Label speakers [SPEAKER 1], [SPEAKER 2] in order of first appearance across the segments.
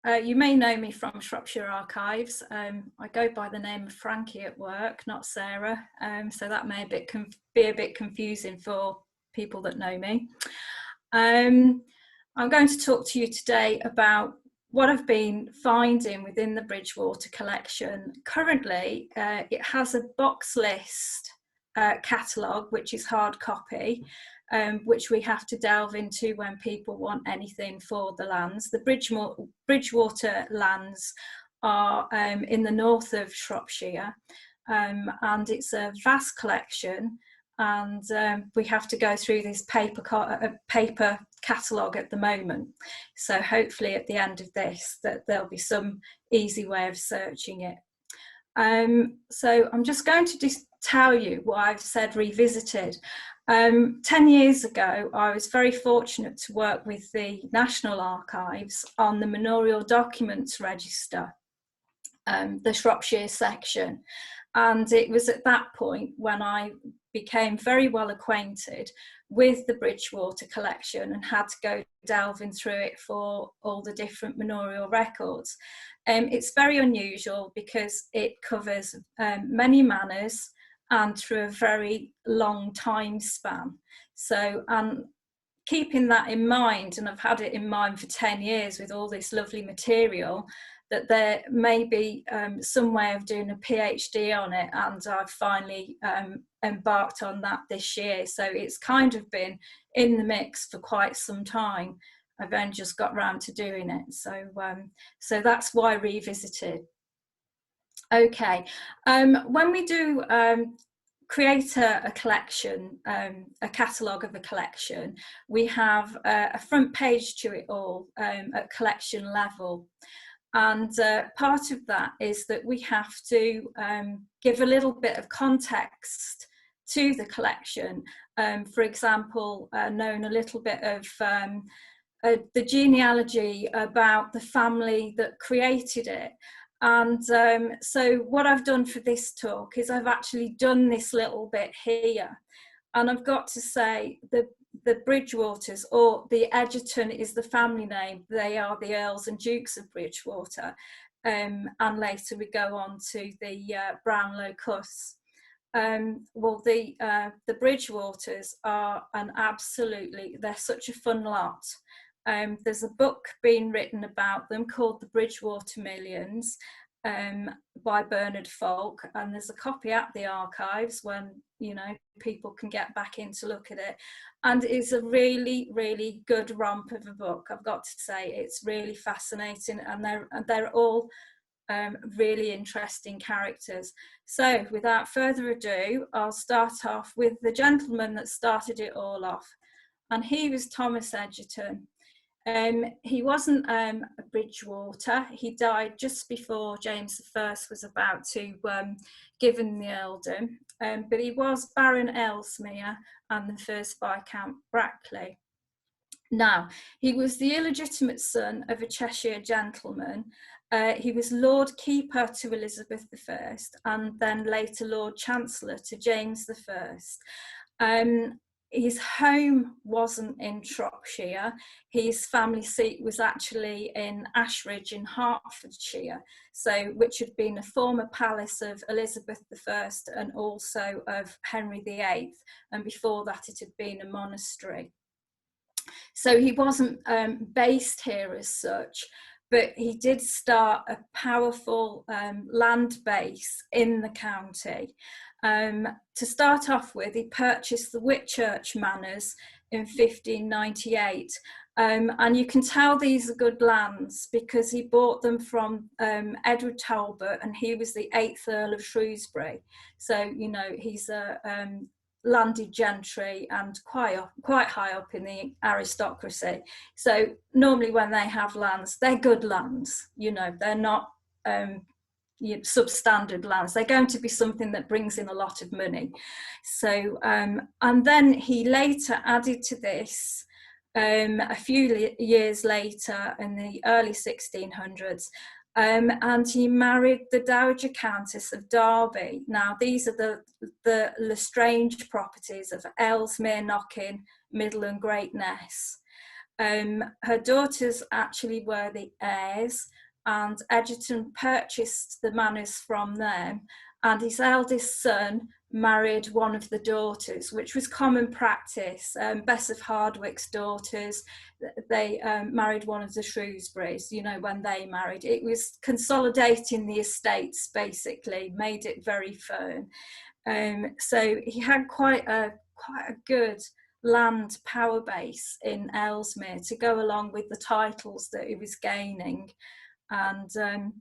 [SPEAKER 1] You may know me from Shropshire Archives. I go by the name of Frankie at work, not Sarah, so that may be a bit confusing for people that know me. I'm going to talk to you today about what I've been finding within the Bridgewater collection. Currently, it has a box list catalogue, which is hard copy, which we have to delve into when people want anything for the lands. The Bridgewater lands are in the north of Shropshire, and it's a vast collection, and we have to go through this paper catalogue at the moment. So hopefully at the end of this that there'll be some easy way of searching it. So I'm just going to tell you what I've said revisited. 10 years ago, I was very fortunate to work with the National Archives on the Manorial Documents Register, the Shropshire section. And it was at that point when I became very well acquainted with the Bridgewater collection and had to go delving through it for all the different manorial records. It's very unusual because it covers many manors and through a very long time span. So, keeping that in mind, and I've had it in mind for 10 years with all this lovely material, that there may be some way of doing a PhD on it, and I've finally embarked on that this year. So it's kind of been in the mix for quite some time. I've only just got round to doing it. So that's why I revisited. Okay, when we do create a collection, a catalogue of a collection, we have a front page to it all at collection level. And part of that is that we have to give a little bit of context to the collection. For example, knowing a little bit of the genealogy about the family that created it. And so what I've done for this talk is I've actually done this little bit here. And I've got to say the Bridgewaters, or the Egerton is the family name. They are the Earls and Dukes of Bridgewater. And later we go on to the Brownlow Cuss. Well, the Bridgewaters are they're such a fun lot. There's a book being written about them called The Bridgewater Millions by Bernard Falk, and there's a copy at the archives when people can get back in to look at it. And it's a really, really good romp of a book, I've got to say. It's really fascinating, and they're all really interesting characters. So without further ado, I'll start off with the gentleman that started it all off, and he was Thomas Egerton. He wasn't a Bridgewater. He died just before James I was about to give him the earldom, but he was Baron Ellesmere and the first Viscount Brackley. Now, he was the illegitimate son of a Cheshire gentleman. He was Lord Keeper to Elizabeth I, and then later Lord Chancellor to James I. His home wasn't in Shropshire. His family seat was actually in Ashridge in Hertfordshire, which had been a former palace of Elizabeth I and also of Henry VIII, and before that it had been a monastery. So he wasn't based here as such, but he did start a powerful land base in the county. To start off with, he purchased the Whitchurch Manors in 1598, and you can tell these are good lands because he bought them from Edward Talbot, and he was the 8th Earl of Shrewsbury. So he's a landed gentry and quite high up in the aristocracy. So normally when they have lands, they're good lands. They're not substandard lands. They're going to be something that brings in a lot of money. So and then he later added to this a few years later in the early 1600s, and he married the Dowager Countess of Derby. Now these are the Lestrange properties of Ellesmere, Knockin, Middle and Great Ness. Her daughters actually were the heirs, and Egerton purchased the manors from them, and his eldest son married one of the daughters, which was common practice. Bess of Hardwicke's daughters, they married one of the Shrewsburys, you know, when they married. It was consolidating the estates, basically, made it very firm. So he had quite a good land power base in Ellesmere to go along with the titles that he was gaining. And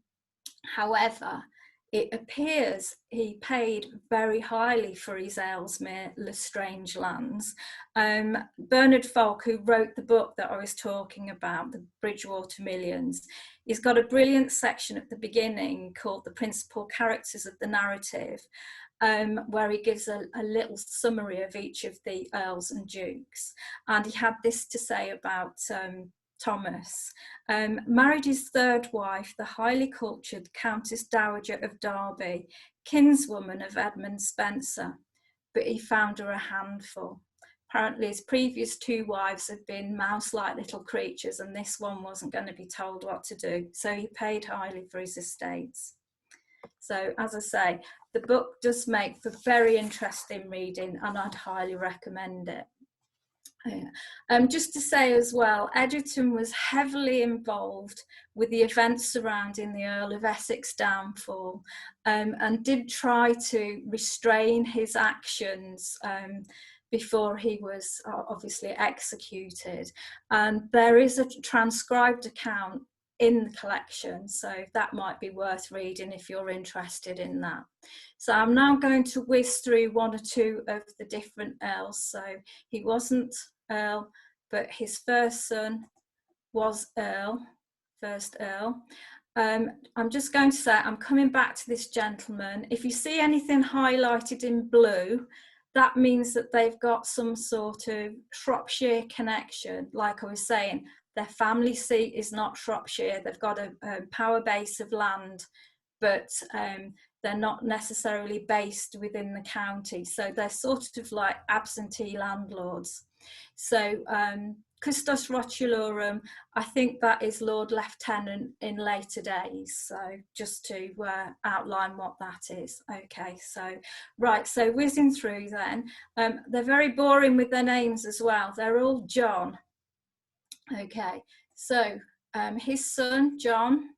[SPEAKER 1] however, it appears he paid very highly for his Ellesmere Lestrange lands. Bernard Falk, who wrote the book that I was talking about, the Bridgewater Millions, he's got a brilliant section at the beginning called The Principal Characters of the Narrative, where he gives a little summary of each of the earls and dukes. And he had this to say about Thomas. Married his third wife, the highly cultured Countess Dowager of Derby, kinswoman of Edmund Spencer, but he found her a handful. Apparently his previous two wives had been mouse-like little creatures, and this one wasn't going to be told what to do, so he paid highly for his estates. So, as I say, the book does make for very interesting reading, and I'd highly recommend it. Just to say as well, Egerton was heavily involved with the events surrounding the Earl of Essex downfall, and did try to restrain his actions before he was obviously executed. And there is a transcribed account in the collection, so that might be worth reading if you're interested in that. So I'm now going to whiz through one or two of the different earls. So he wasn't Earl, but his first son was Earl, first Earl. I'm just going to say, I'm coming back to this gentleman. If you see anything highlighted in blue, that means that they've got some sort of Shropshire connection. Like I was saying, their family seat is not Shropshire. They've got a power base of land, but they're not necessarily based within the county. So they're sort of like absentee landlords. So Custos Rotulorum, I think that is Lord Lieutenant in later days. So just to outline what that is. Okay, so right, so whizzing through then. They're very boring with their names as well. They're all John. Okay, so his son, John,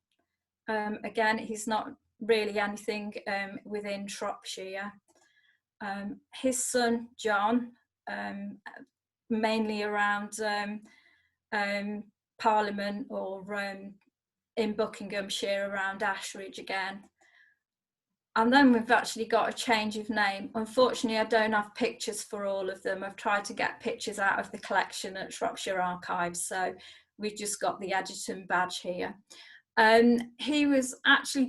[SPEAKER 1] again, he's not really anything within Shropshire. His son, John, mainly around Parliament or in Buckinghamshire around Ashridge again. And then we've actually got a change of name. Unfortunately, I don't have pictures for all of them. I've tried to get pictures out of the collection at Shropshire Archives, so we've just got the Egerton badge here. He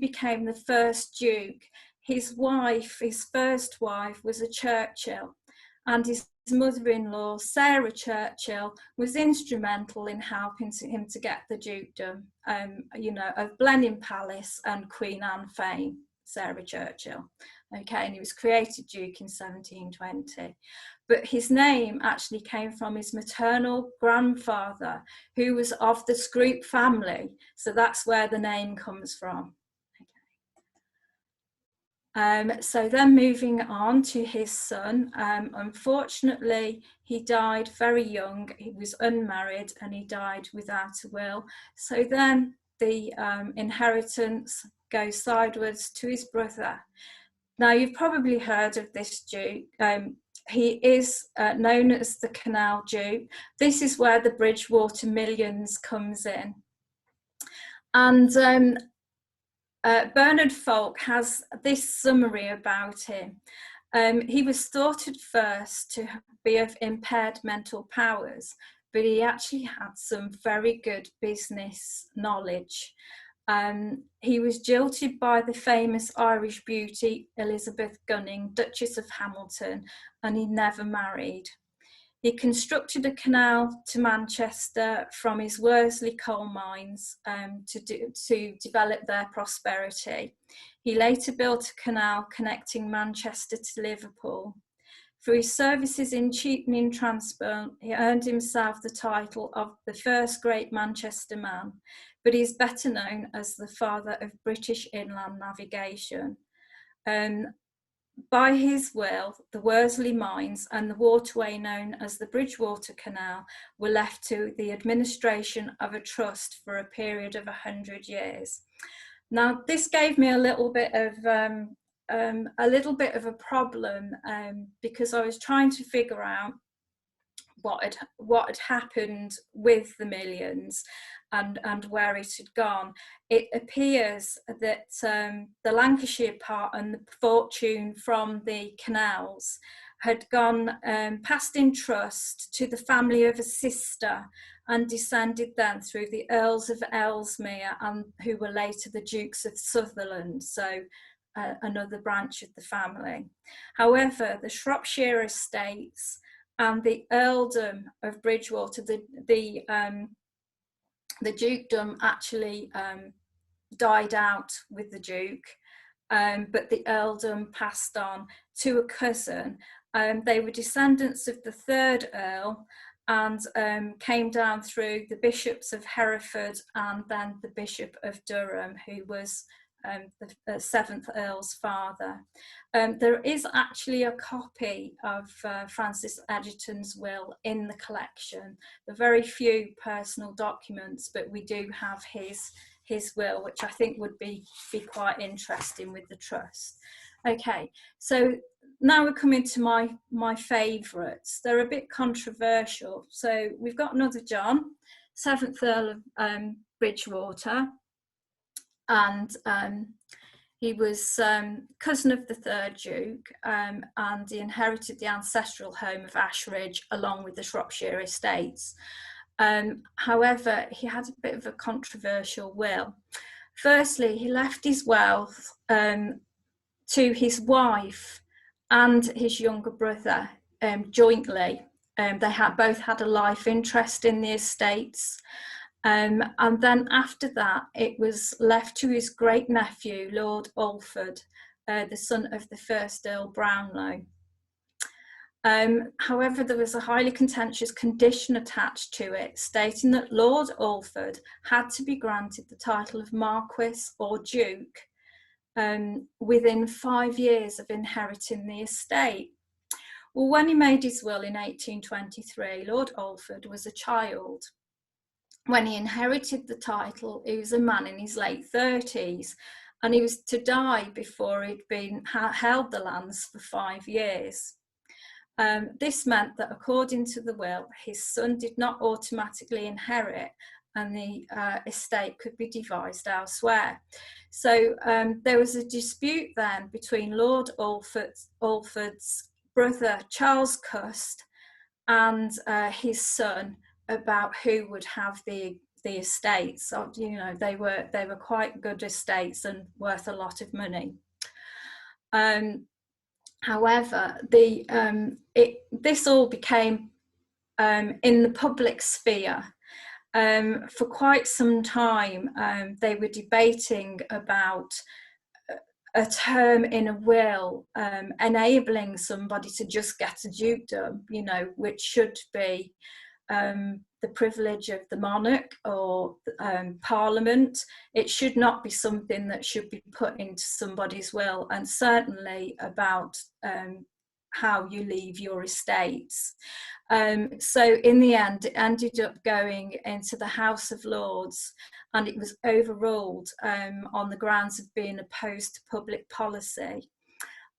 [SPEAKER 1] became the first Duke. His first wife was a Churchill, and his mother-in-law, Sara Churchill, was instrumental in helping him to get the dukedom, of Blenheim Palace and Queen Anne fame, Sara Churchill. Okay, and he was created Duke in 1720. But his name actually came from his maternal grandfather, who was of the Scroop family. So that's where the name comes from. So then moving on to his son, unfortunately, he died very young. He was unmarried and he died without a will. So then the inheritance goes sideways to his brother. Now, you've probably heard of this Duke. He is known as the Canal Duke. This is where the Bridgewater Millions comes in. And Bernard Falk has this summary about him. He was thought at first to be of impaired mental powers, but he actually had some very good business knowledge. He was jilted by the famous Irish beauty Elizabeth Gunning, Duchess of Hamilton, and he never married. He constructed a canal to Manchester from his Worsley coal mines to develop their prosperity. He later built a canal connecting Manchester to Liverpool. For his services in cheapening transport, he earned himself the title of the first great Manchester man, but he is better known as the father of British inland navigation. By his will, the Worsley mines and the waterway known as the Bridgewater Canal were left to the administration of a trust for a period of 100 years. Now, this gave me a little bit of a problem because I was trying to figure out what had happened with the millions and where it had gone. It appears that the Lancashire part and the fortune from the canals had gone passed in trust to the family of a sister and descended then through the Earls of Ellesmere, and who were later the Dukes of Sutherland, so another branch of the family. However, the Shropshire estates and the earldom of Bridgewater, the dukedom actually died out with the Duke, but the earldom passed on to a cousin. They were descendants of the third Earl and came down through the bishops of Hereford and then the Bishop of Durham, who was the seventh Earl's father. There is actually a copy of Francis Egerton's will in the collection. There are very few personal documents, but we do have his will, which I think would be quite interesting with the trust. Okay, so now we're coming to my favourites. They're a bit controversial. So we've got another John, 7th Earl of Bridgewater, and he was cousin of the third Duke, and he inherited the ancestral home of Ashridge along with the Shropshire estates. However, he had a bit of a controversial will. Firstly, he left his wealth to his wife and his younger brother jointly. They both had a life interest in the estates. And then after that, it was left to his great nephew, Lord Alford, the son of the first Earl Brownlow. However, there was a highly contentious condition attached to it, stating that Lord Alford had to be granted the title of Marquis or Duke within 5 years of inheriting the estate. Well, when he made his will in 1823, Lord Alford was a child. When he inherited the title, he was a man in his late 30s, and he was to die before he'd held the lands for 5 years. This meant that according to the will, his son did not automatically inherit, and the estate could be devised elsewhere. So there was a dispute then between Lord Alford's brother Charles Cust and his son about who would have the estates. So, you know, they were quite good estates and worth a lot of money. However, this all became in the public sphere. For quite some time, they were debating about a term in a will enabling somebody to just get a dukedom, you know, which should be the privilege of the monarch or Parliament. It should not be something that should be put into somebody's will, and certainly about how you leave your estates. So in the end, it ended up going into the House of Lords, and it was overruled on the grounds of being opposed to public policy.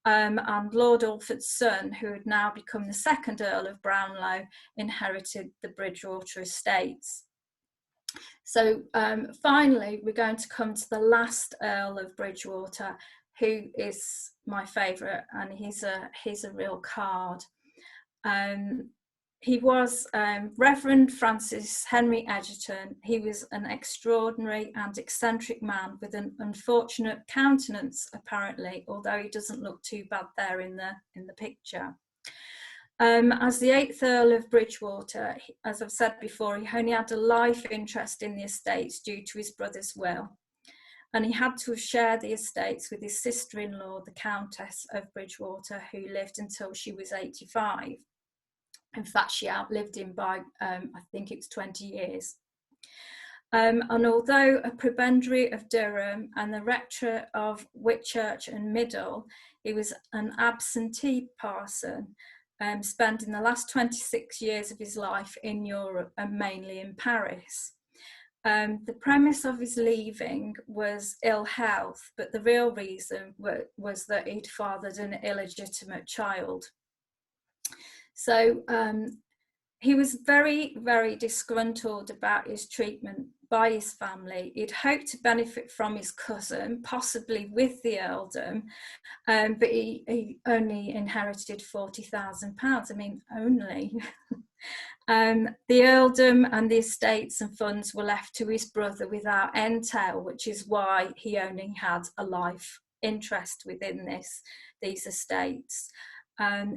[SPEAKER 1] And Lord Alford's son, who had now become the second Earl of Brownlow, inherited the Bridgewater estates. So finally, we're going to come to the last Earl of Bridgewater, who is my favourite, and he's a real card. He was Reverend Francis Henry Egerton. He was an extraordinary and eccentric man with an unfortunate countenance, apparently, although he doesn't look too bad there in the picture. As the 8th Earl of Bridgewater, as I've said before, he only had a life interest in the estates due to his brother's will. and he had to have shared the estates with his sister-in-law, the Countess of Bridgewater, who lived until she was 85. In fact, she outlived him by, I think it was 20 years. And although a prebendary of Durham and the rector of Whitchurch and Middle, he was an absentee parson, spending the last 26 years of his life in Europe and mainly in Paris. The premise of his leaving was ill health, but the real reason was that he'd fathered an illegitimate child. So he was very, very disgruntled about his treatment by his family. He'd hoped to benefit from his cousin, possibly with the earldom, but he only inherited £40,000. I mean, only. The earldom and the estates and funds were left to his brother without entail, which is why he only had a life interest within these estates.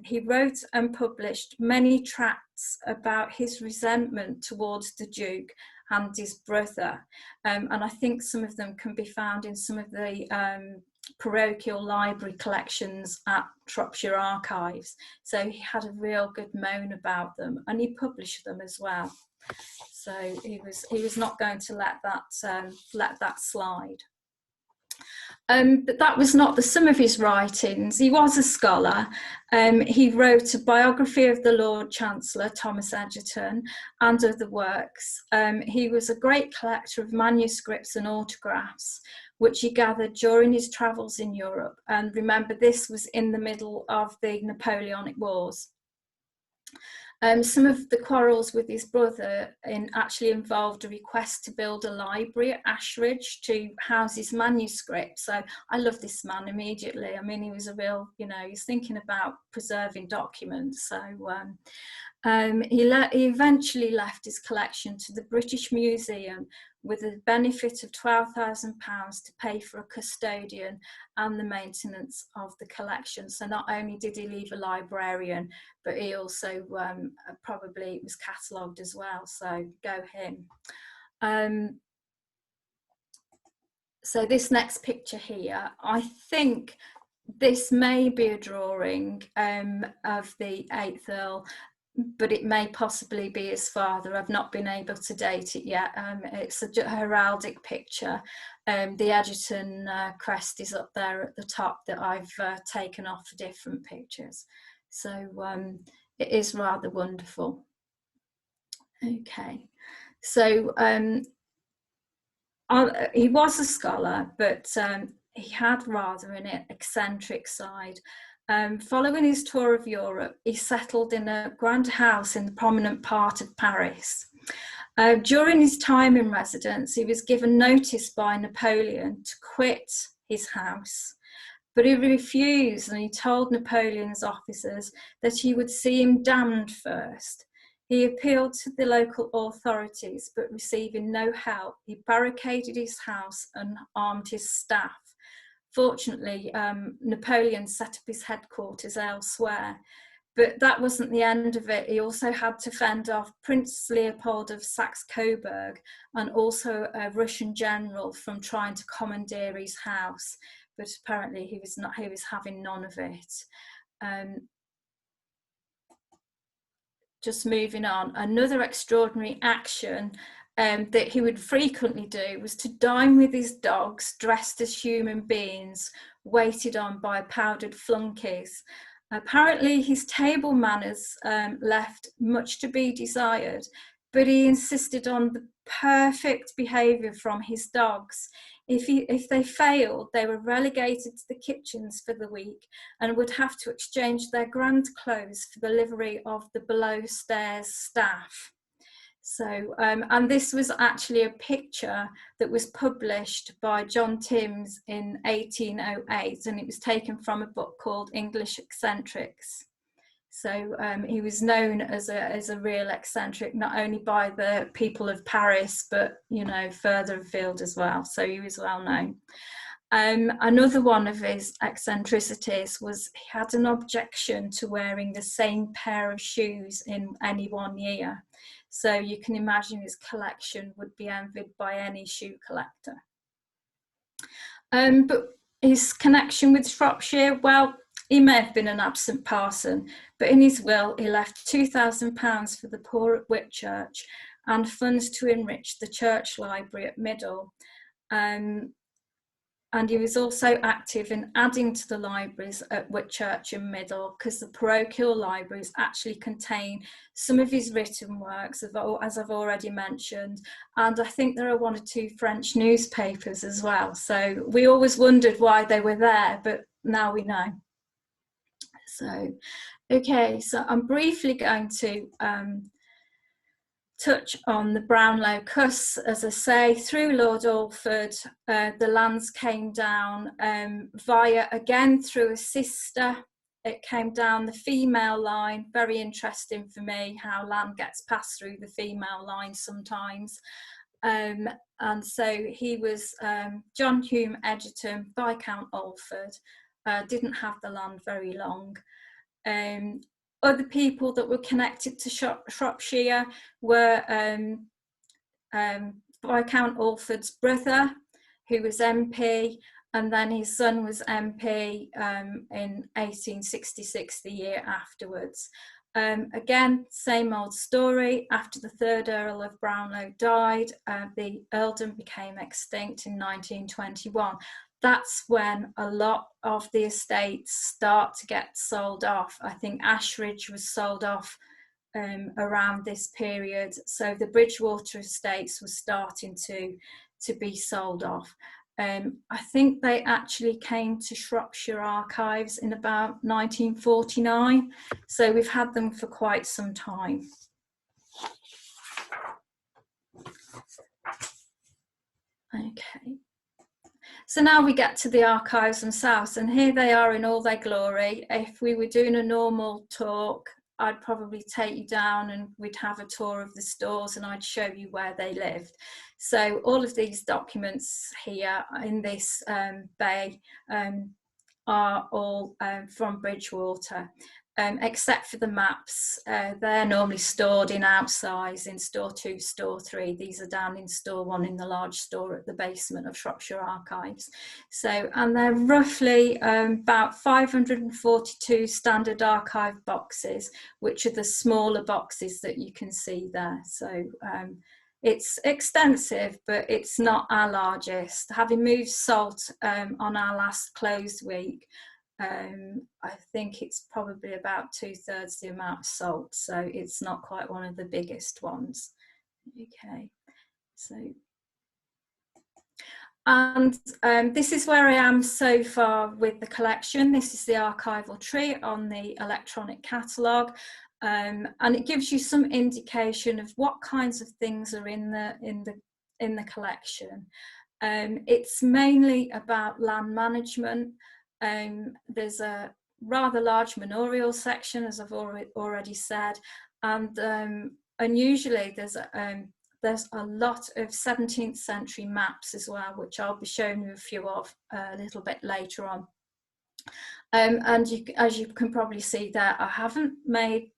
[SPEAKER 1] He wrote and published many tracts about his resentment towards the Duke and his brother, and I think some of them can be found in some of the parochial library collections at Shropshire Archives. So he had a real good moan about them, and he published them as well. So he was not going to let that slide. But that was not the sum of his writings. He was a scholar. He wrote a biography of the Lord Chancellor, Thomas Egerton, and other works. He was a great collector of manuscripts and autographs, which he gathered during his travels in Europe. And remember, this was in the middle of the Napoleonic Wars. Some of the quarrels with his brother actually involved a request to build a library at Ashridge to house his manuscripts. So I love this man immediately. I mean, he was a real, he's thinking about preserving documents. So he eventually left his collection to the British Museum with a benefit of £12,000 to pay for a custodian and the maintenance of the collection. So not only did he leave a librarian, but he also probably was catalogued as well. So go him. So this next picture here, I think this may be a drawing of the 8th Earl, but it may possibly be his father. I've not been able to date it yet. It's a heraldic picture. The Egerton crest is up there at the top that I've taken off for different pictures. So it is rather wonderful. Okay, so he was a scholar, but he had rather an eccentric side. Following his tour of Europe, he settled in a grand house in the prominent part of Paris. During his time in residence, he was given notice by Napoleon to quit his house, but he refused, and he told Napoleon's officers that he would see him damned first. He appealed to the local authorities, but receiving no help, he barricaded his house and armed his staff. Fortunately, Napoleon set up his headquarters elsewhere, but that wasn't the end of it. He also had to fend off Prince Leopold of Saxe-Coburg and also a Russian general from trying to commandeer his house, but apparently he was having none of it. Just moving on, another extraordinary action that he would frequently do was to dine with his dogs dressed as human beings, waited on by powdered flunkies. Apparently his table manners left much to be desired, but he insisted on the perfect behaviour from his dogs. If they failed, they were relegated to the kitchens for the week and would have to exchange their grand clothes for the livery of the below stairs staff. So, and this was actually a picture that was published by John Timms in 1808, and it was taken from a book called English Eccentrics. So he was known as a real eccentric, not only by the people of Paris, but, further afield as well. So he was well known. Another one of his eccentricities was he had an objection to wearing the same pair of shoes in any one year. So you can imagine his collection would be envied by any shoe collector. But his connection with Shropshire, well, he may have been an absent parson, but in his will he left £2,000 for the poor at Whitchurch and funds to enrich the church library at Middle. And he was also active in adding to the libraries at Whitchurch and Middle, because the parochial libraries actually contain some of his written works, as I've already mentioned. And I think there are 1 or 2 French newspapers as well. So we always wondered why they were there, but now we know. So, okay, so I'm briefly going to touch on the Brownlow Cuss. As I say, through Lord Alford, the lands came down again through a sister. It came down the female line. Very interesting for me how land gets passed through the female line sometimes. And so he was John Hume Egerton, Viscount Alford, didn't have the land very long. Other people that were connected to Shropshire were Viscount Alford's brother, who was MP, and then his son was MP in 1866, the year afterwards. Again, same old story. After the 3rd Earl of Brownlow died, the earldom became extinct in 1921. That's when a lot of the estates start to get sold off. I think Ashridge was sold off around this period. So the Bridgewater estates were starting to be sold off. I think they actually came to Shropshire Archives in about 1949. So we've had them for quite some time. Okay. So now we get to the archives themselves, and here they are in all their glory. If we were doing a normal talk, I'd probably take you down and we'd have a tour of the stores and I'd show you where they lived. So all of these documents here in this bay are all from Bridgewater. Except for the maps. They're normally stored in outsize in store 2, store 3. These are down in store 1 in the large store at the basement of Shropshire Archives. So, and they're roughly about 542 standard archive boxes, which are the smaller boxes that you can see there. So it's extensive, but it's not our largest. Having moved salt on our last closed week, I think it's probably about 2/3 the amount of salt, so it's not quite one of the biggest ones. Okay, so and this is where I am so far with the collection. This is the archival tree on the electronic catalogue, and it gives you some indication of what kinds of things are in the collection. It's mainly about land management. There's a rather large manorial section, as I've already said, and unusually there's a lot of 17th century maps as well, which I'll be showing you a few of a little bit later on. And as you can probably see there, I haven't made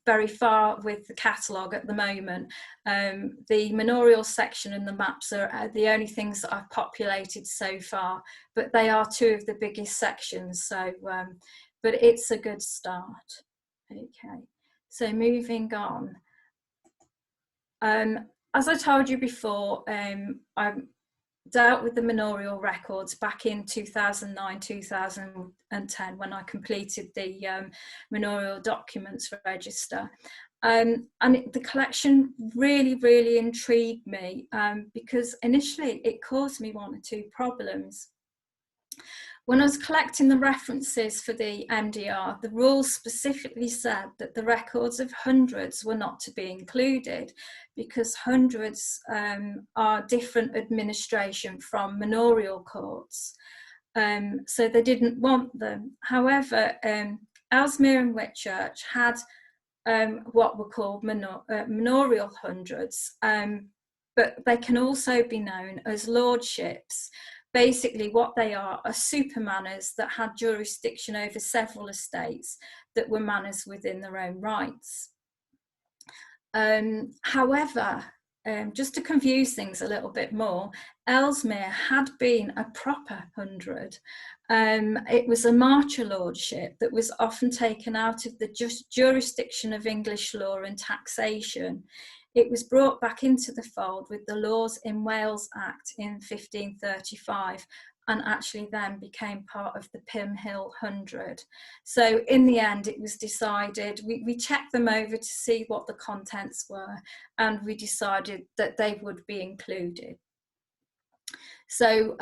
[SPEAKER 1] very far with the catalogue at the moment. The manorial section and the maps are the only things that I've populated so far, but they are 2 of the biggest sections, so but it's a good start. Okay, so moving on. As I told you before, I dealt with the manorial records back in 2009, 2010, when I completed the manorial documents register. And the collection really intrigued me because initially it caused me 1 or 2 problems. When I was collecting the references for the MDR, the rules specifically said that the records of hundreds were not to be included because hundreds are different administration from manorial courts. So they didn't want them. However, Ellesmere and Whitchurch had what were called manorial hundreds, but they can also be known as lordships. Basically, what they are super manors that had jurisdiction over several estates that were manors within their own rights. However, just to confuse things a little bit more, Ellesmere had been a proper hundred. It was a marcher lordship that was often taken out of the jurisdiction of English law and taxation. It was brought back into the fold with the Laws in Wales Act in 1535, and actually then became part of the Pym Hill 100. So in the end, it was decided, we checked them over to see what the contents were, and we decided that they would be included. So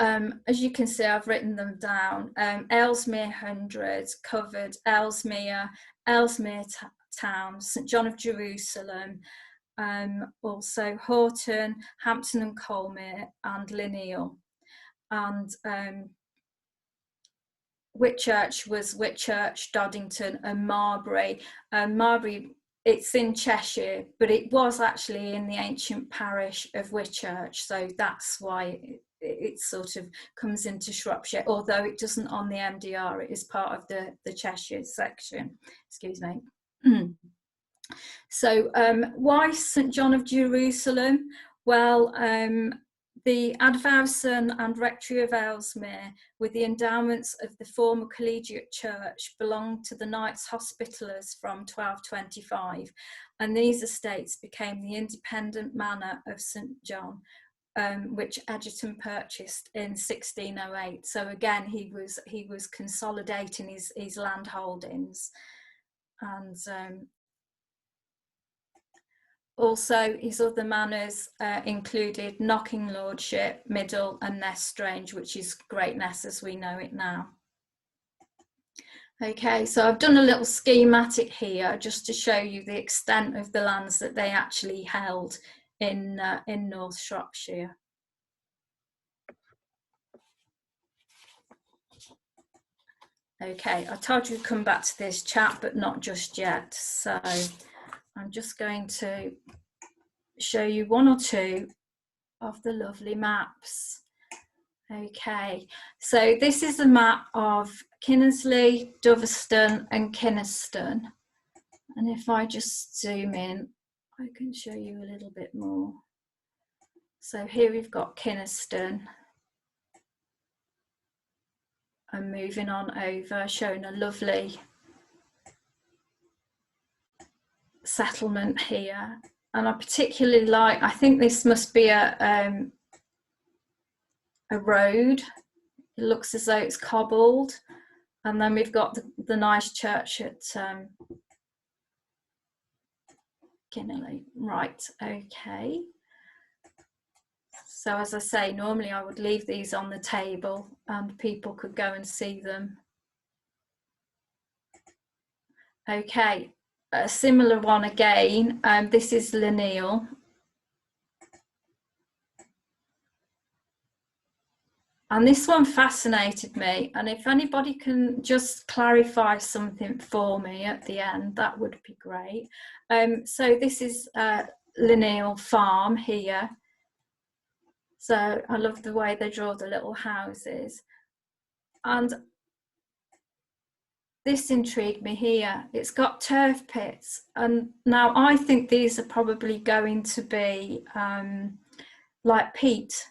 [SPEAKER 1] as you can see, I've written them down. Ellesmere hundreds covered Ellesmere, Ellesmere Town, St John of Jerusalem, also Horton, Hampton and Colmere, and Lineal. And Whitchurch was Whitchurch, Doddington, and Marbury. Marbury, it's in Cheshire, but it was actually in the ancient parish of Whitchurch, so that's why it sort of comes into Shropshire, although it doesn't on the MDR, it is part of the Cheshire section, excuse me. So why St John of Jerusalem? Well, the Advowson and Rectory of Ellesmere, with the endowments of the former collegiate church, belonged to the Knights Hospitallers from 1225, and these estates became the independent manor of St John, which Egerton purchased in 1608. So again, he was consolidating his land holdings, and also his other manors included Knocking Lordship, Middle, and Nestrange, which is Great Ness as we know it now. Okay, so I've done a little schematic here just to show you the extent of the lands that they actually held in North Shropshire. Okay, I told you to come back to this chat, but not just yet. So I'm just going to show you one or two of the lovely maps. Okay, so this is a map of Kinnersley, Doveston and Kynaston. And if I just zoom in, I can show you a little bit more. So here we've got Kynaston. And moving on over, showing a lovely settlement here. And I particularly like, I think this must be a road. It looks as though it's cobbled. And then we've got the nice church at Kinnerley. Right, okay. So as I say, normally I would leave these on the table and people could go and see them. Okay, a similar one again. This is Lineal. And this one fascinated me. And if anybody can just clarify something for me at the end, that would be great. So this is Lineal Farm here. So I love the way they draw the little houses. And this intrigued me here. It's got turf pits. And now I think these are probably going to be like peat,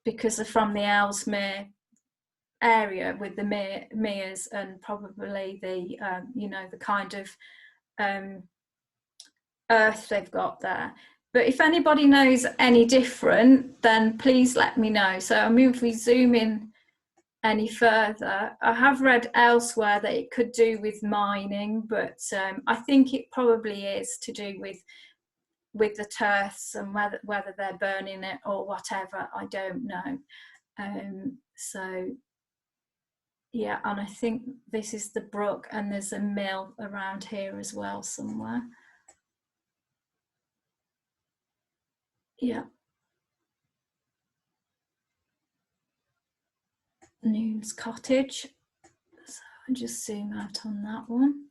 [SPEAKER 1] because they're from the Ellesmere area with the meres and probably the, you know, the kind of earth they've got there. But if anybody knows any different, then please let me know. So I mean, if we zoom in any further, I have read elsewhere that it could do with mining, but I think it probably is to do with the turfs and whether they're burning it or whatever, I don't know. So yeah, and I think this is the brook, and there's a mill around here as well somewhere. Yeah. Noon's Cottage. So I'll just zoom out on that one.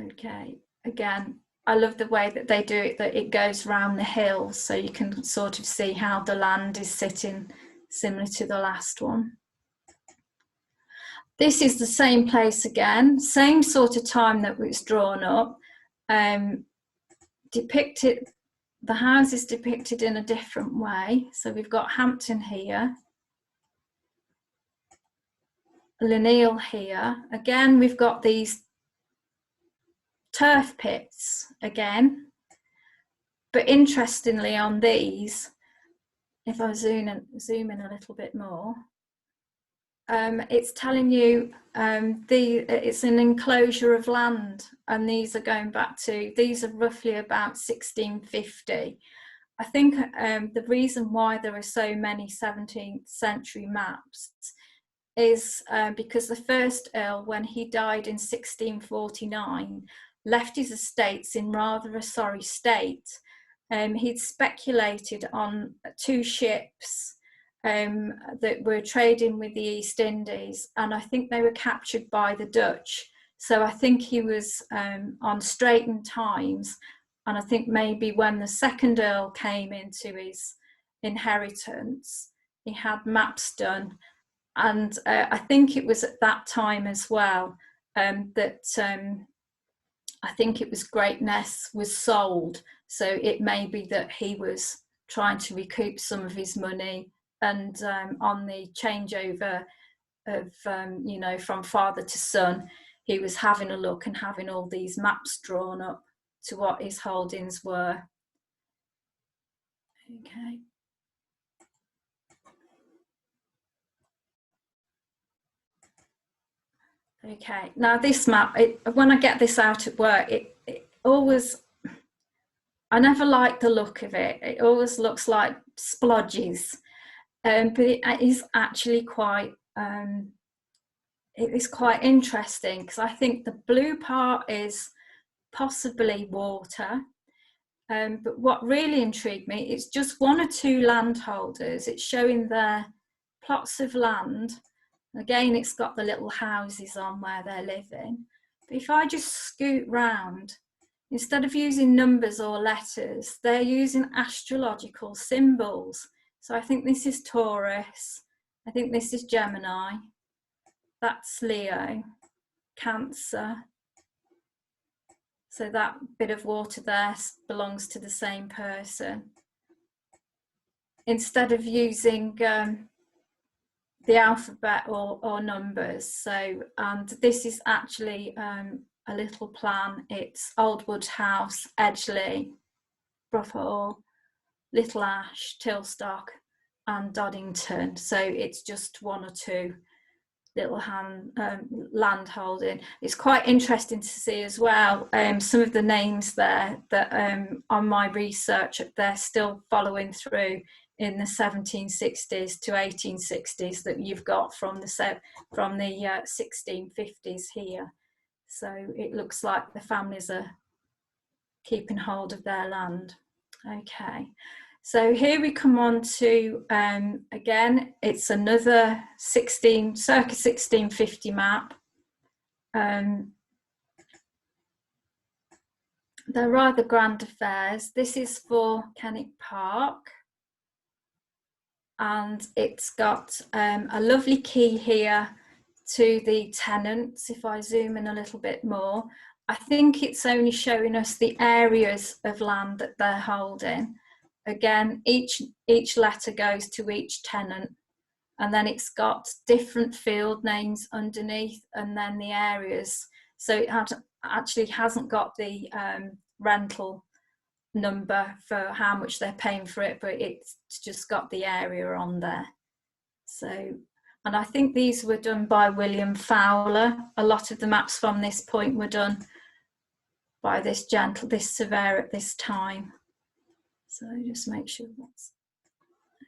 [SPEAKER 1] Okay, again, I love the way that they do it, that it goes round the hill, so you can sort of see how the land is sitting, similar to the last one. This is the same place again, same sort of time that was drawn up, depicted the house is depicted in a different way. So we've got Hampton here, Lineal here. Again, we've got these turf pits again. But interestingly on these, if I zoom in a little bit more, it's telling you it's an enclosure of land, and these are going back to, these are roughly about 1650. I think the reason why there are so many 17th century maps is because the first Earl, when he died in 1649, left his estates in rather a sorry state. He'd speculated on 2 ships that were trading with the East Indies, and I think they were captured by the Dutch. So I think he was on straitened times, and I think maybe when the second Earl came into his inheritance, he had maps done, and I think it was at that time as well that I think it was Greatness was sold. So it may be that he was trying to recoup some of his money, and on the changeover of you know, from father to son, he was having a look and having all these maps drawn up to what his holdings were. Okay. Okay, now this map, when I get this out at work, it always, I never like the look of it. It always looks like splodges, but it is actually quite, it is quite interesting, because I think the blue part is possibly water. But what really intrigued me, it's just 1 or 2 landholders. It's showing their plots of land. Again, it's got the little houses on where they're living. But if I just scoot round, instead of using numbers or letters, they're using astrological symbols. So I think this is Taurus. I think this is Gemini. That's Leo, Cancer. So that bit of water there belongs to the same person. Instead of using the alphabet or numbers. So, and this is actually a little plan. It's Oldwood House, Edgeley, Brough, Little Ash, Tilstock and Doddington. So it's just 1 or 2 little land holding. It's quite interesting to see as well some of the names there that on my research, they're still following through in the 1760s to 1860s that you've got from the 1650s here. So it looks like the families are keeping hold of their land. Okay, so here we come on to, again, it's another circa 1650 map. They're rather grand affairs. This is for Kenwick Park. And it's got a lovely key here to the tenants. If I zoom in a little bit more, I think it's only showing us the areas of land that they're holding. Again, each letter goes to each tenant, and then it's got different field names underneath, and then the areas. So it actually hasn't got the rental number for how much they're paying for it, but it's just got the area on there. So, and I think these were done by William Fowler. A lot of the maps from this point were done by this surveyor at this time. So just make sure that's, okay.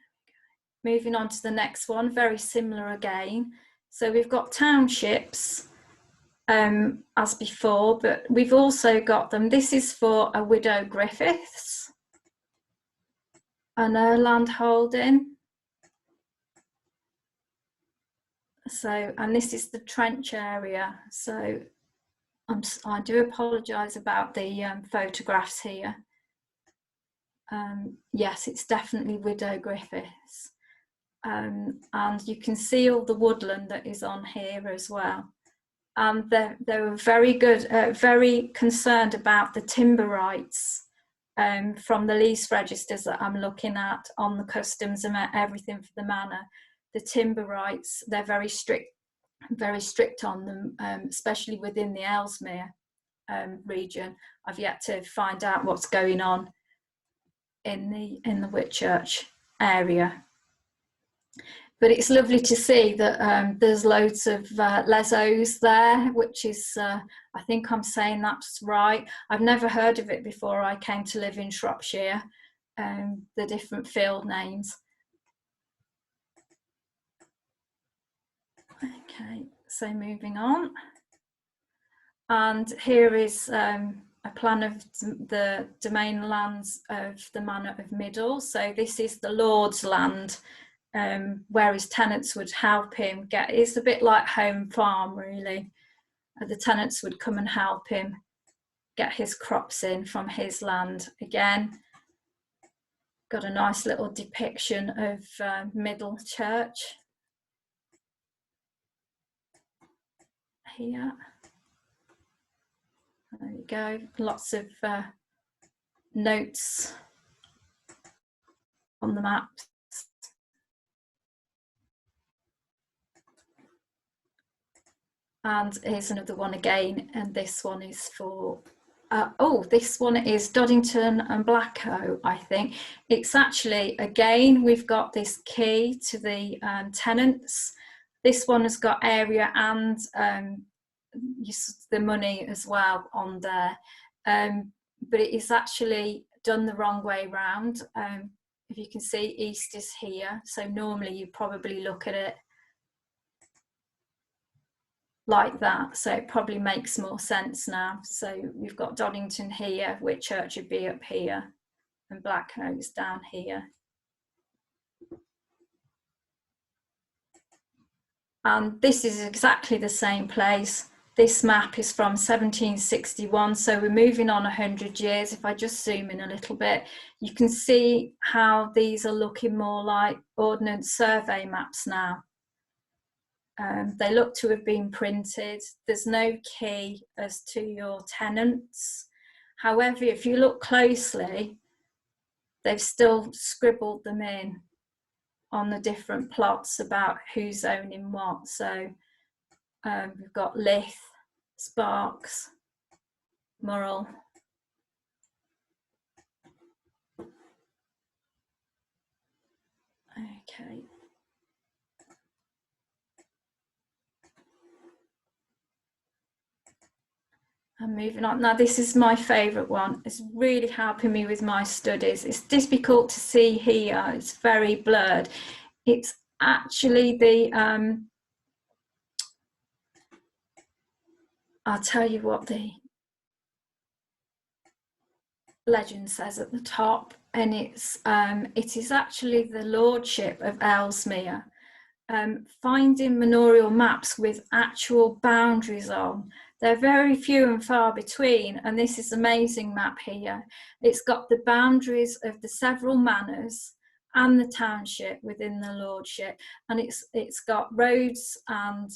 [SPEAKER 1] Moving on to the next one, very similar again. So we've got townships as before, but we've also got them. This is for a widow Griffiths and her land holding. So, and this is the trench area. So I do apologise about the photographs here. Yes, it's definitely widow Griffiths. And you can see all the woodland that is on here as well. And they were very good, very concerned about the timber rights from the lease registers that I'm looking at on the customs and everything for the manor. The timber rights, they're very strict on them, especially within the Ellesmere region. I've yet to find out what's going on in the Whitchurch area. But it's lovely to see that there's loads of lesos there, which is, I think I'm saying that's right. I've never heard of it before I came to live in Shropshire, the different field names. Okay, so moving on. And here is a plan of the domain lands of the Manor of Middle. So this is the Lord's land, where his tenants would help him get, it's a bit like home farm really. The tenants would come and help him get his crops in from his land. Again, got a nice little depiction of Middle Church here. There you go, lots of notes on the maps. And here's another one again, and this one is for, oh, this one is Doddington and Blacko, I think. It's actually, again, we've got this key to the tenants. This one has got area and the money as well on there. But it is actually done the wrong way round. If you can see, east is here. So normally you probably look at it like that, so it probably makes more sense now. So we've got Doddington here, Whitchurch would be up here, and Blackhose down here. And this is exactly the same place. This map is from 1761, so we're moving on 100 years. If I just zoom in a little bit, you can see how these are looking more like Ordnance Survey maps now. They look to have been printed. There's no key as to your tenants. However, if you look closely, they've still scribbled them in on the different plots about who's owning what. So we've got Lith, Sparks, Murrell. Okay. I'm moving on. Now this is my favourite one. It's really helping me with my studies. It's difficult to see here. It's very blurred. It's actually the, I'll tell you what the legend says at the top, and it's, it is actually the Lordship of Ellesmere. Finding manorial maps with actual boundaries on. They're very few and far between, and this is an amazing map here. It's got the boundaries of the several manors and the township within the lordship, and it's got roads and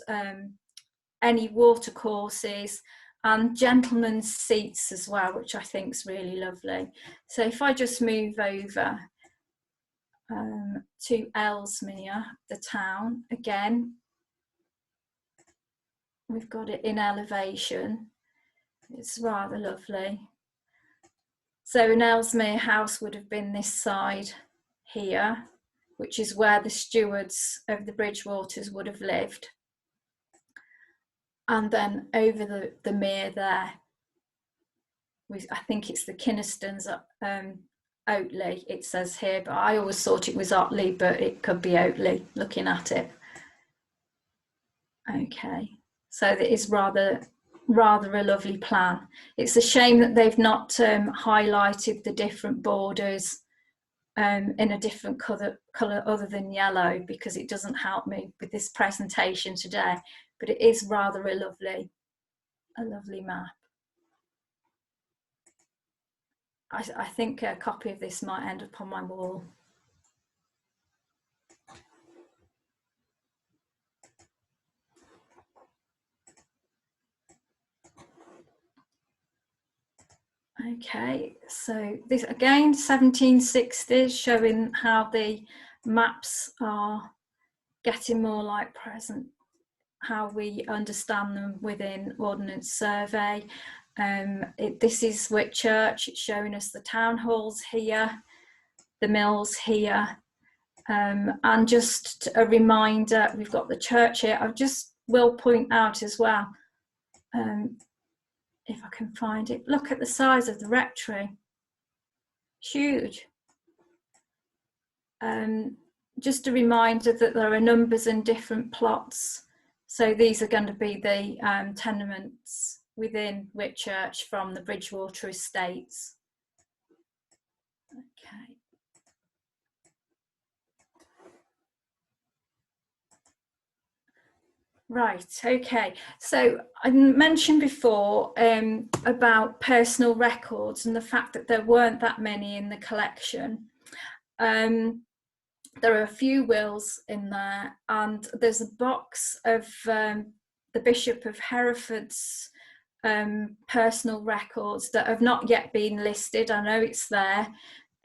[SPEAKER 1] any water courses and gentlemen's seats as well, which I think is really lovely. So if I just move over to Ellesmere, the town, again, we've got it in elevation. It's rather lovely. So an Ellesmere house would have been this side here, which is where the stewards of the Bridgewaters would have lived. And then over the mere there, I think it's the Kinnistons, Oatley, it says here, but I always thought it was Otley, but it could be Oatley looking at it. Okay. So that is rather a lovely plan. It's a shame that they've not highlighted the different borders in a different colour other than yellow, because it doesn't help me with this presentation today. But it is rather a lovely map. I think a copy of this might end up on my wall. Okay, so this again, 1760s, showing how the maps are getting more like present, how we understand them within Ordnance Survey. This is Whitchurch. It's showing us the town halls here, the mills here, and just a reminder, we've got the church here. I just will point out as well, if I can find it, look at the size of the rectory, huge. Just a reminder that there are numbers and different plots. So these are going to be the tenements within Whitchurch from the Bridgewater estates. Okay. Right, okay. So I mentioned before about personal records and the fact that there weren't that many in the collection. There are a few wills in there, and there's a box of the Bishop of Hereford's personal records that have not yet been listed. I know it's there.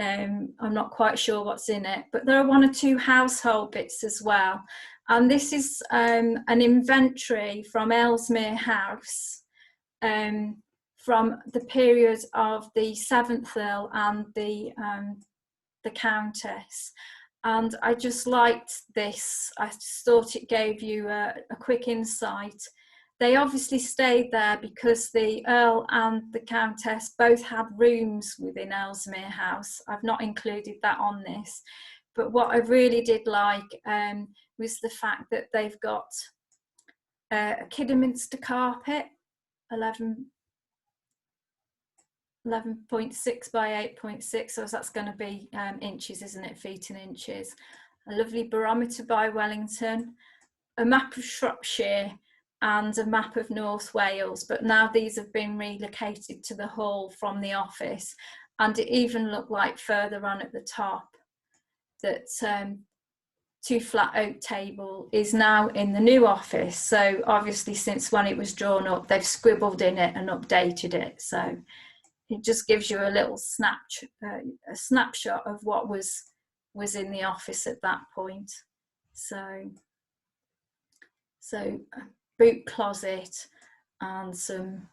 [SPEAKER 1] I'm not quite sure what's in it, but there are one or two household bits as well. And this is an inventory from Ellesmere House from the period of the 7th Earl and the Countess. And I just liked this. I just thought it gave you a quick insight. They obviously stayed there because the Earl and the Countess both had rooms within Ellesmere House. I've not included that on this, but what I really did like was the fact that they've got a Kidderminster carpet, 11.6 by 8.6, so that's going to be inches, isn't it? Feet and inches. A lovely barometer by Wellington, a map of Shropshire, and a map of North Wales, but now these have been relocated to the hall from the office, and it even looked like further on at the top that 2 flat oak table is now in the new office. So obviously since when it was drawn up, they've scribbled in it and updated it. So it just gives you a little snapshot of what was in the office at that point. So boot closet and some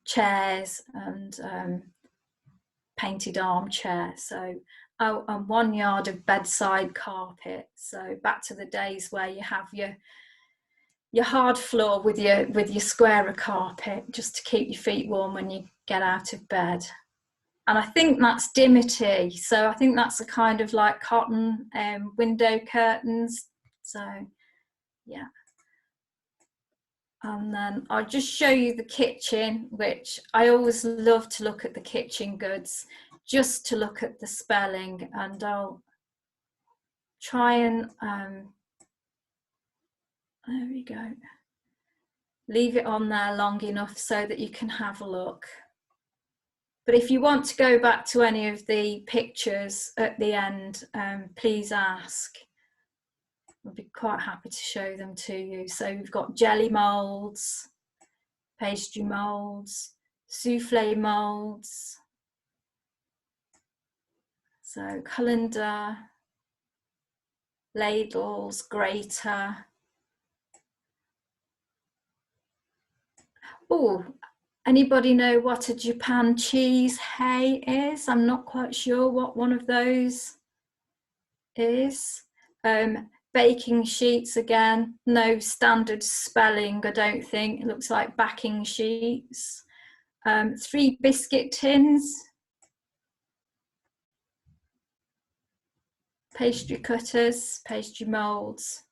[SPEAKER 1] chairs and painted armchair. So and 1 yard of bedside carpet. So back to the days where you have your hard floor with your squarer carpet just to keep your feet warm when you get out of bed. And I think that's dimity. So I think that's a kind of like cotton window curtains. So yeah. And then I'll just show you the kitchen, which I always love to look at the kitchen goods, just to look at the spelling, and I'll try and, there we go, leave it on there long enough so that you can have a look. But if you want to go back to any of the pictures at the end, please ask. I'd be quite happy to show them to you. So we've got jelly moulds, pastry moulds, souffle moulds, so colander, ladles, grater. Oh, anybody know what a Japan cheese hay is? I'm not quite sure what one of those is. Baking sheets, again, no standard spelling, I don't think. It looks like backing sheets. 3 biscuit tins. Pastry cutters, pastry moulds,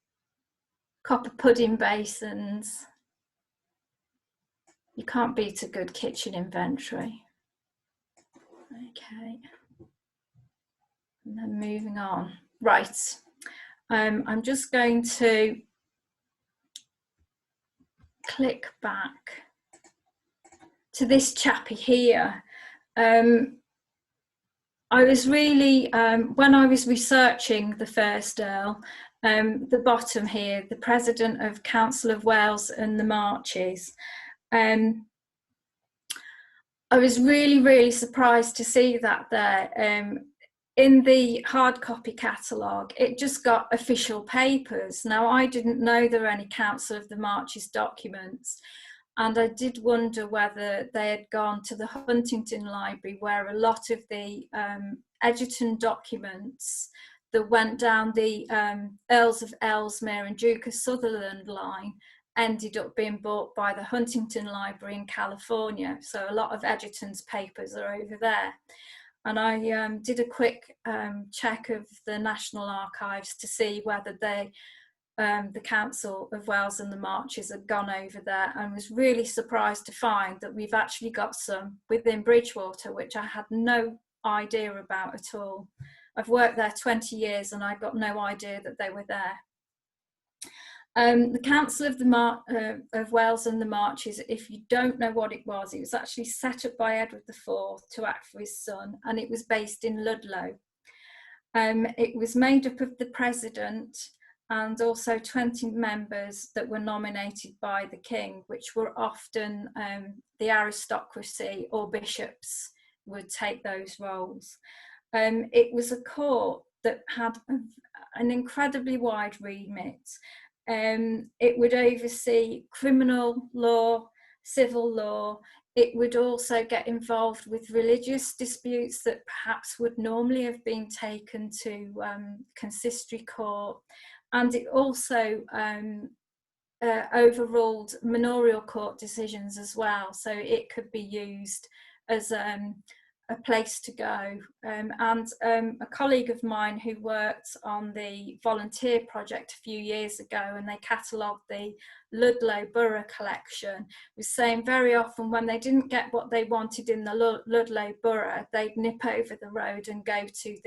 [SPEAKER 1] copper pudding basins. You can't beat a good kitchen inventory. Okay. And then moving on. Right. I'm just going to click back to this chappy here. I was really, when I was researching the first Earl, the bottom here, the President of Council of Wales and the Marches, I was really, really surprised to see that there. In the hard copy catalogue, it just got official papers. Now, I didn't know there were any Council of the Marches documents, and I did wonder whether they had gone to the Huntington Library, where a lot of the Egerton documents that went down the Earls of Ellesmere and Duke of Sutherland line ended up being bought by the Huntington Library in California. So a lot of Egerton's papers are over there. And I did a quick check of the National Archives to see whether they, the Council of Wales and the Marches had gone over there, and was really surprised to find that we've actually got some within Bridgewater, which I had no idea about at all. I've worked there 20 years and I got no idea that they were there. The Council of Wales and the Marches, if you don't know what it was actually set up by Edward IV to act for his son, and it was based in Ludlow. It was made up of the president and also 20 members that were nominated by the king, which were often the aristocracy or bishops would take those roles. It was a court that had an incredibly wide remit. It would oversee criminal law, civil law. It would also get involved with religious disputes that perhaps would normally have been taken to consistory court. And it also overruled manorial court decisions as well. So it could be used as a place to go. And a colleague of mine who worked on the volunteer project a few years ago, and they catalogued the Ludlow Borough collection, was saying very often when they didn't get what they wanted in the Ludlow Borough, they'd nip over the road and go to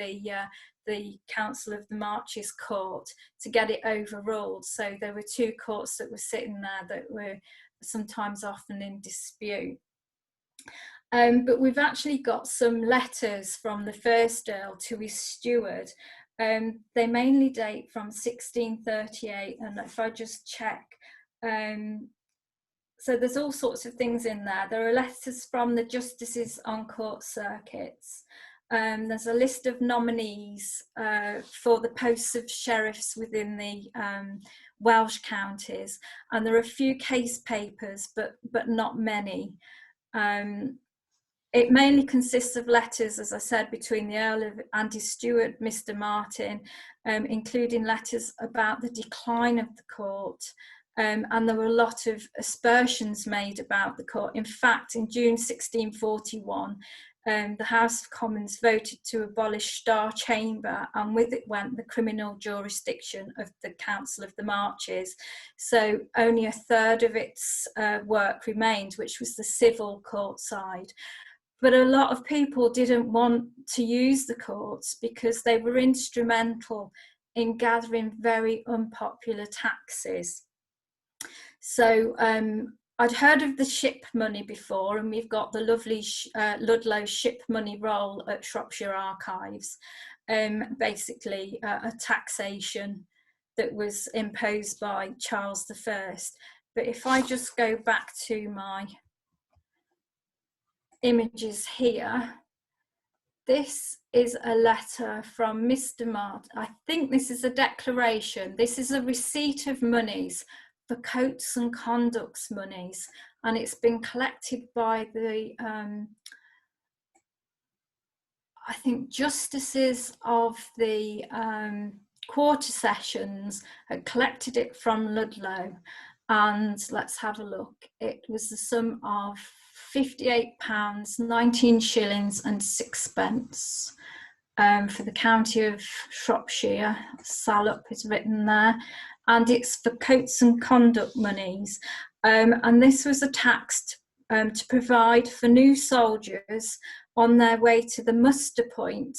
[SPEAKER 1] the Council of the Marches court to get it overruled. So there were two courts that were sitting there that were sometimes often in dispute. But we've actually got some letters from the first Earl to his steward. They mainly date from 1638, and if I just check, so there's all sorts of things in there. There are letters from the justices on court circuits. There's a list of nominees for the posts of sheriffs within the Welsh counties, and there are a few case papers, but not many. It mainly consists of letters, as I said, between the Earl and his steward, Mr. Martin, including letters about the decline of the court. And there were a lot of aspersions made about the court. In fact, in June 1641, the House of Commons voted to abolish Star Chamber, and with it went the criminal jurisdiction of the Council of the Marches. So only a third of its work remained, which was the civil court side. But a lot of people didn't want to use the courts because they were instrumental in gathering very unpopular taxes. So I'd heard of the ship money before, and we've got the lovely Ludlow ship money roll at Shropshire Archives, basically a taxation that was imposed by Charles I. But if I just go back to my images here, this is a letter from Mr. Martin. I think this is a declaration. This is a receipt of monies for coats and conducts monies, and it's been collected by the I think justices of the quarter sessions had collected it from Ludlow, and let's have a look. It was the sum of £58, 19 shillings and 6 for the county of Shropshire. Salop is written there, and it's for coats and conduct monies. And this was a tax to provide for new soldiers on their way to the muster point,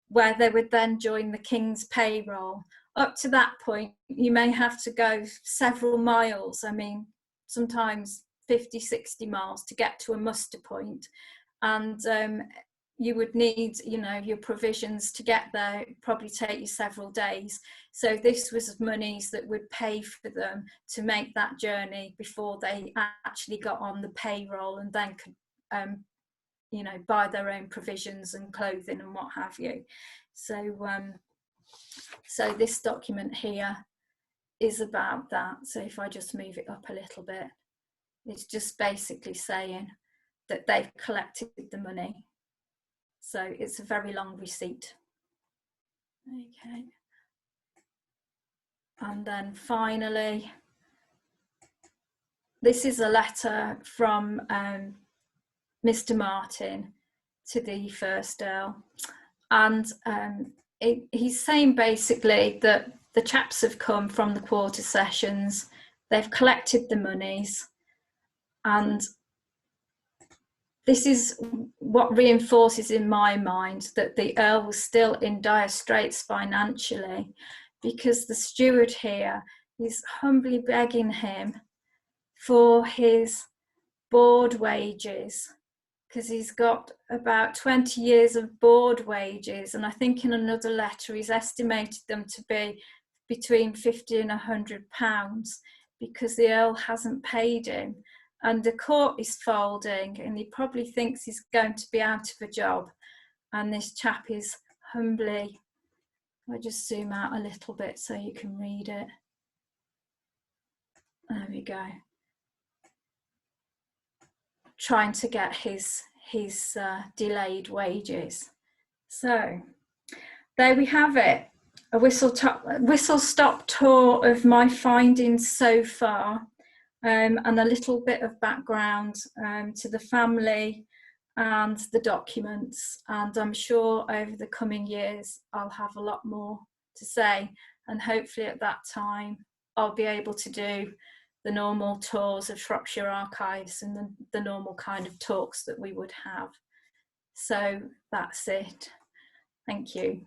[SPEAKER 1] where they would then join the king's payroll. Up to that point, you may have to go several miles. I mean, sometimes 50, 60 miles to get to a muster point. And you would need, your provisions to get there. It'd probably take you several days. So this was monies that would pay for them to make that journey before they actually got on the payroll and then could you know, buy their own provisions and clothing and what have you. So so this document here is about that. So if I just move it up a little bit, it's just basically saying that they've collected the money. So it's a very long receipt. Okay. And then finally, this is a letter from Mr. Martin to the first Earl. And he's saying basically that the chaps have come from the quarter sessions, they've collected the monies, and this is what reinforces in my mind that the Earl was still in dire straits financially, because the steward here is humbly begging him for his board wages, because he's got about 20 years of board wages, and I think in another letter he's estimated them to be between 50 and 100 pounds, because the Earl hasn't paid him, and the court is folding, and he probably thinks he's going to be out of a job. And this chap is humbly, I'll just zoom out a little bit so you can read it. There we go. Trying to get his delayed wages. So there we have it, a whistle-stop tour of my findings so far, and a little bit of background to the family and the documents. And I'm sure over the coming years I'll have a lot more to say, and hopefully at that time I'll be able to do the normal tours of Shropshire archives and the normal kind of talks that we would have. So that's it. Thank you.